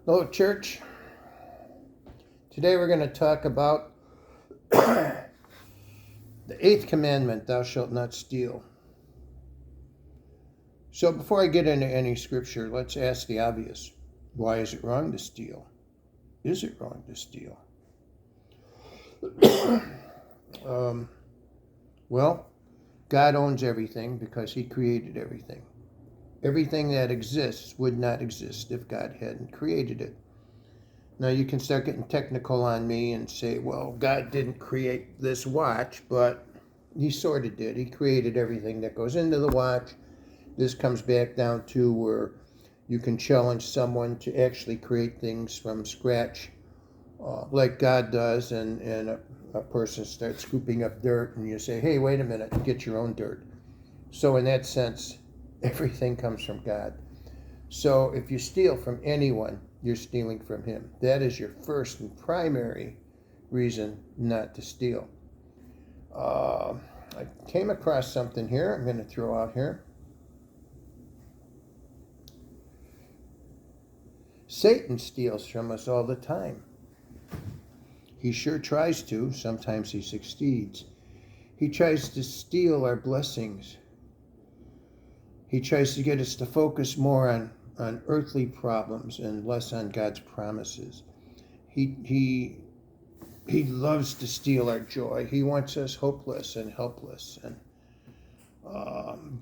Hello, church. Today we're going to talk about the eighth commandment, thou shalt not steal. So before I get into any scripture, let's ask the obvious. Why is it wrong to steal? Is it wrong to steal? Well, God owns everything because he created everything. Everything that exists would not exist if God hadn't created it. Now you can start getting technical on me and say, well, God didn't create this watch, but he sort of did. He created everything that goes into the watch. This comes back down to where you can challenge someone to actually create things from scratch, like God does, and a person starts scooping up dirt, and you say, hey, wait a minute, get your own dirt. So in that sense, everything comes from God. So if you steal from anyone, you're stealing from him. That is your first and primary reason not to steal. I came across something here I'm going to throw out here. Satan steals from us all the time. He sure tries to. Sometimes he succeeds. He tries to steal our blessings. He tries to get us to focus more on earthly problems and less on God's promises. He loves to steal our joy. He wants us hopeless and helpless and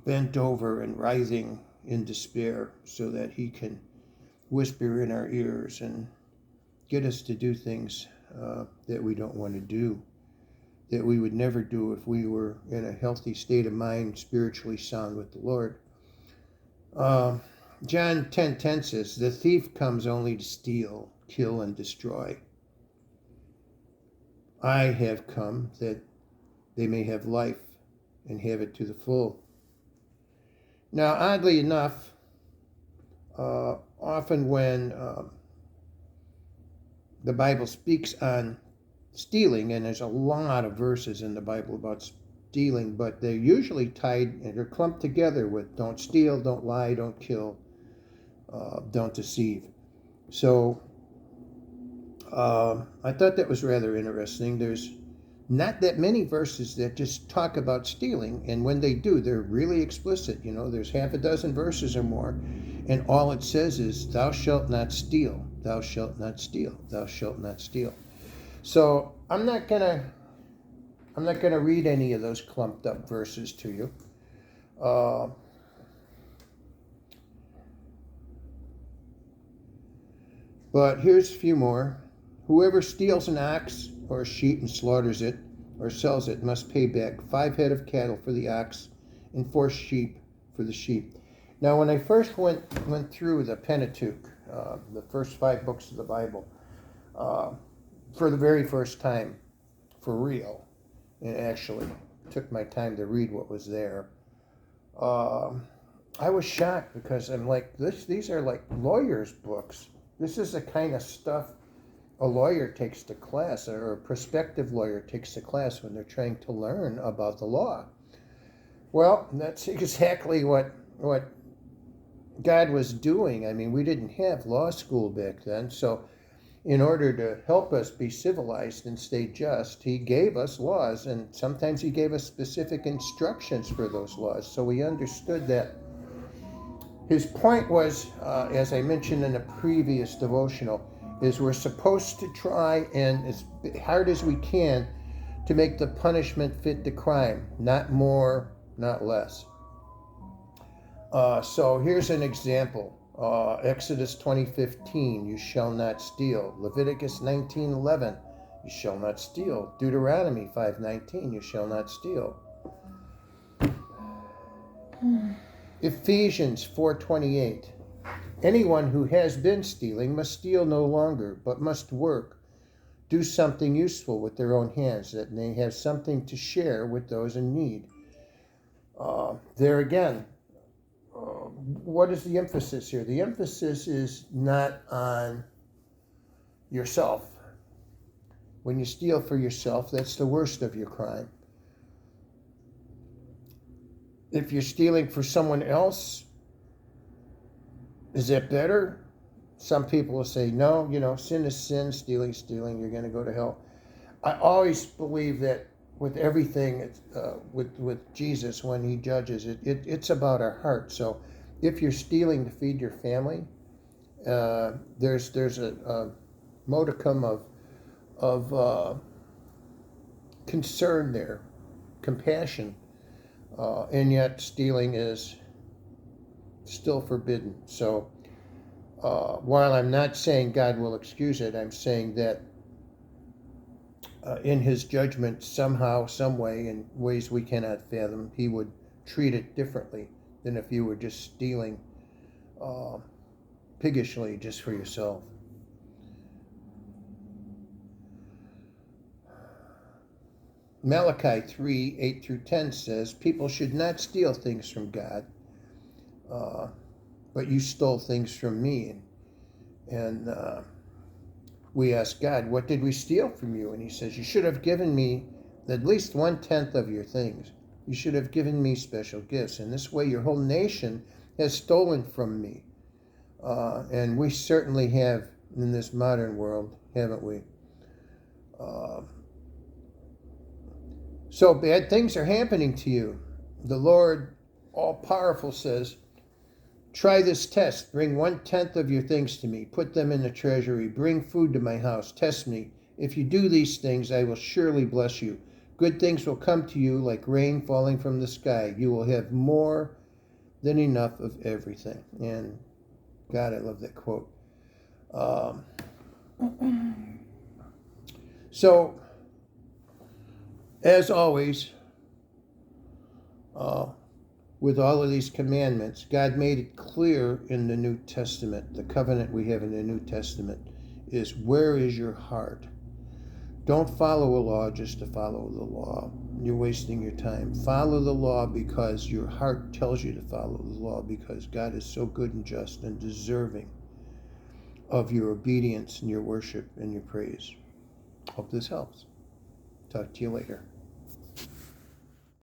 bent over and writhing in despair so that he can whisper in our ears and get us to do things that we don't want to do, that we would never do if we were in a healthy state of mind, spiritually sound with the Lord. John 10:10 says, the thief comes only to steal, kill, and destroy. I have come that they may have life and have it to the full. Now, oddly enough, often when the Bible speaks on stealing, and there's a lot of verses in the Bible about stealing, but they're usually tied and they're clumped together with don't steal, don't lie, don't kill, don't deceive. So I thought that was rather interesting. There's not that many verses that just talk about stealing, and when they do, they're really explicit. You know, there's half a dozen verses or more, and all it says is, thou shalt not steal, thou shalt not steal, thou shalt not steal. So I'm not gonna read any of those clumped up verses to you. But here's a few more. Whoever steals an ox or a sheep and slaughters it or sells it must pay back 5 head of cattle for the ox and 4 sheep for the sheep. Now, when I first went through the Pentateuch, the first 5 books of the Bible, for the very first time, for real, and actually took my time to read what was there, I was shocked because I'm like, these are like lawyers' books. This is the kind of stuff a lawyer takes to class, or a prospective lawyer takes to class when they're trying to learn about the law. Well, that's exactly what God was doing. I mean, we didn't have law school back then, so in order to help us be civilized and stay just, he gave us laws, and sometimes he gave us specific instructions for those laws, so we understood that. His point was, as I mentioned in a previous devotional, is we're supposed to try and as hard as we can to make the punishment fit the crime, not more, not less. So here's an example. Exodus 20:15, you shall not steal. Leviticus 19:11, you shall not steal. Deuteronomy 5:19, you shall not steal. Ephesians 4:28, anyone who has been stealing must steal no longer, but must work, do something useful with their own hands, that they have something to share with those in need. There again, what is the emphasis here? The emphasis is not on yourself. When you steal for yourself, that's the worst of your crime. If you're stealing for someone else, is that better? Some people will say, no, sin is sin, stealing, you're going to go to hell. I always believe that with everything, with Jesus, when he judges, it's about our heart. So if you're stealing to feed your family, there's a modicum of concern there, compassion, and yet stealing is still forbidden. So while I'm not saying God will excuse it, I'm saying that in his judgment, somehow, some way, in ways we cannot fathom, he would treat it differently than if you were just stealing piggishly just for yourself. Malachi 3, 8 through 10 says, people should not steal things from God, but you stole things from me. And we ask God, what did we steal from you? And he says, you should have given me at least 1/10 of your things. You should have given me special gifts. And this way your whole nation has stolen from me. And we certainly have in this modern world, haven't we? So bad things are happening to you. The Lord all-powerful says, try this test. Bring 1/10 of your things to me. Put them in the treasury. Bring food to my house. Test me. If you do these things, I will surely bless you. Good things will come to you like rain falling from the sky. You will have more than enough of everything. And God, I love that quote. So, as always, with all of these commandments, God made it clear in the New Testament. The covenant we have in the New Testament is, where is your heart? Don't follow a law just to follow the law. You're wasting your time. Follow the law because your heart tells you to follow the law, because God is so good and just and deserving of your obedience and your worship and your praise. Hope this helps. Talk to you later.